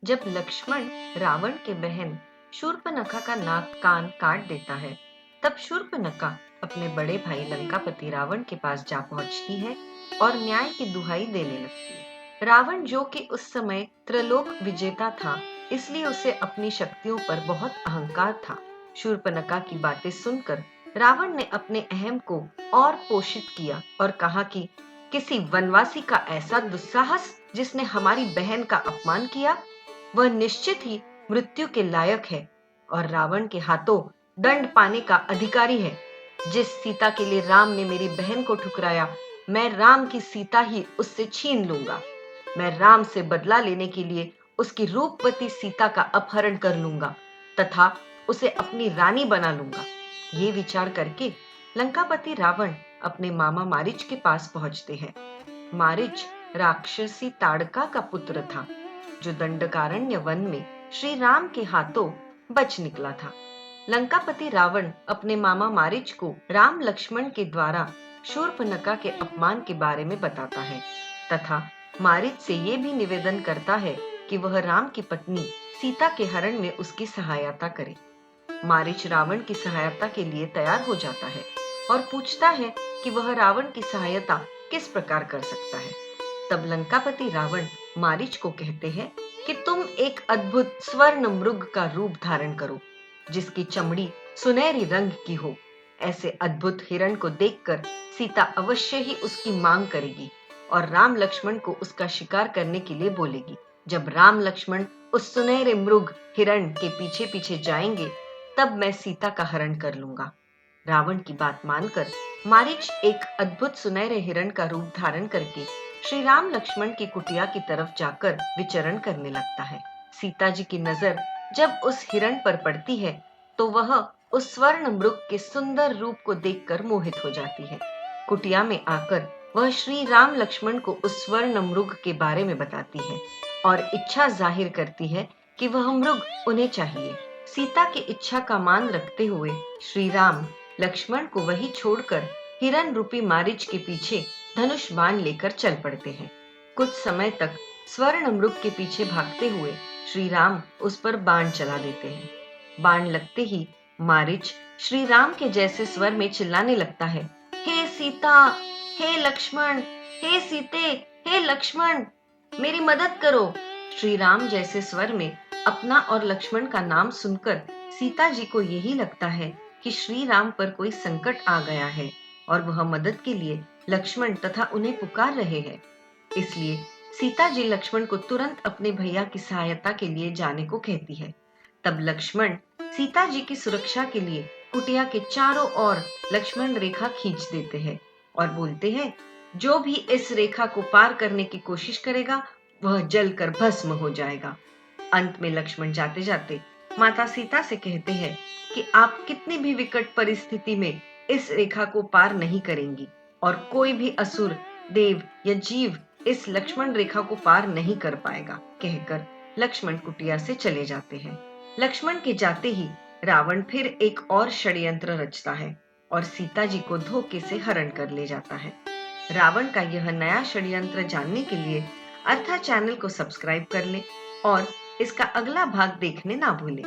जब लक्ष्मण रावण के बहन शूर्पणखा का नाक कान काट देता है, तब शूर्पणखा अपने बड़े भाई लंकापति रावण के पास जा पहुंचती है और न्याय की दुहाई देने लगती है। रावण, जो कि उस समय त्रिलोक विजेता था, इसलिए उसे अपनी शक्तियों पर बहुत अहंकार था। शूर्पणखा की बातें सुनकर रावण ने अपने अहम को और पोषित किया और कहा कि किसी वनवासी का ऐसा दुस्साहस जिसने हमारी बहन का अपमान किया, वह निश्चित ही मृत्यु के लायक है और रावण के हाथों दंड पाने का अधिकारी है। जिस सीता के लिए राम ने मेरी बहन को ठुकराया, मैं राम की सीता ही उससे छीन लूंगा। मैं राम से बदला लेने के लिए उसकी रूपवती सीता का अपहरण कर लूंगा तथा उसे अपनी रानी बना लूंगा। ये विचार करके लंकापति रावण अपने मामा मारीच के पास पहुंचते हैं। मारीच राक्षसी ताड़का का पुत्र था, जो दंडकारण्य वन में श्री राम के हाथों बच निकला था। लंकापति रावण अपने मामा मारीच को राम लक्ष्मण के द्वारा शूर्पणखा के अपमान के बारे में बताता है तथा मारीच से ये भी निवेदन करता है कि वह राम की पत्नी सीता के हरण में उसकी सहायता करे। मारीच रावण की सहायता के लिए तैयार हो जाता है और पूछता है कि वह रावण की सहायता किस प्रकार कर सकता है। तब लंकापति रावण मारीच को कहते हैं कि तुम एक अद्भुत स्वर्ण मृग का रूप धारण करो, जिसकी चमड़ी सुनहरी रंग की हो। ऐसे अद्भुत हिरण को देखकर सीता अवश्य ही उसकी मांग करेगी और राम लक्ष्मण को उसका शिकार करने के लिए बोलेगी। जब राम लक्ष्मण उस सुनहरे मृग हिरण के पीछे पीछे जाएंगे, तब मैं सीता का हरण कर लूंगा। रावण की बात मानकर मारीच एक अद्भुत सुनहरे हिरण का रूप धारण करके श्री राम लक्ष्मण की कुटिया की तरफ जाकर विचरण करने लगता है। सीता जी की नजर जब उस हिरण पर पड़ती है, तो वह उस स्वर्ण मृग के सुंदर रूप को देखकर मोहित हो जाती है। कुटिया में आकर वह श्री राम लक्ष्मण को उस स्वर्ण मृग के बारे में बताती है और इच्छा जाहिर करती है कि वह मृग उन्हें चाहिए। सीता की इच्छा का मान रखते हुए श्री राम लक्ष्मण को वही छोड़कर हिरण रूपी मारीच के पीछे धनुष बाण लेकर चल पड़ते हैं। कुछ समय तक स्वर्ण मृग के पीछे भागते हुए श्री राम उस पर बाण चला देते हैं। बाण लगते ही मारीच श्री राम के जैसे स्वर में चिल्लाने लगता है, हे सीता, हे लक्ष्मण, हे सीते, हे लक्ष्मण, मेरी मदद करो। श्री राम जैसे स्वर में अपना और लक्ष्मण का नाम सुनकर सीता जी को यही लगता है कि श्री राम पर कोई संकट आ गया है और वह मदद के लिए लक्ष्मण तथा उन्हें पुकार रहे हैं। इसलिए सीता जी लक्ष्मण को तुरंत अपने भैया की सहायता के लिए जाने को कहती है। तब लक्ष्मण सीता जी की सुरक्षा के लिए कुटिया के चारों ओर लक्ष्मण रेखा खींच देते हैं और बोलते हैं, जो भी इस रेखा को पार करने की कोशिश करेगा, वह जलकर भस्म हो जाएगा। अंत में लक्ष्मण जाते जाते माता सीता से कहते हैं कि आप कितनी भी विकट परिस्थिति में इस रेखा को पार नहीं करेंगी और कोई भी असुर, देव या जीव इस लक्ष्मण रेखा को पार नहीं कर पाएगा। कहकर लक्ष्मण कुटिया से चले जाते हैं। लक्ष्मण के जाते ही रावण फिर एक और षड्यंत्र रचता है और सीता जी को धोखे से हरण कर ले जाता है। रावण का यह नया षड्यंत्र जानने के लिए अर्था चैनल को सब्सक्राइब कर ले और इसका अगला भाग देखने ना भूलें।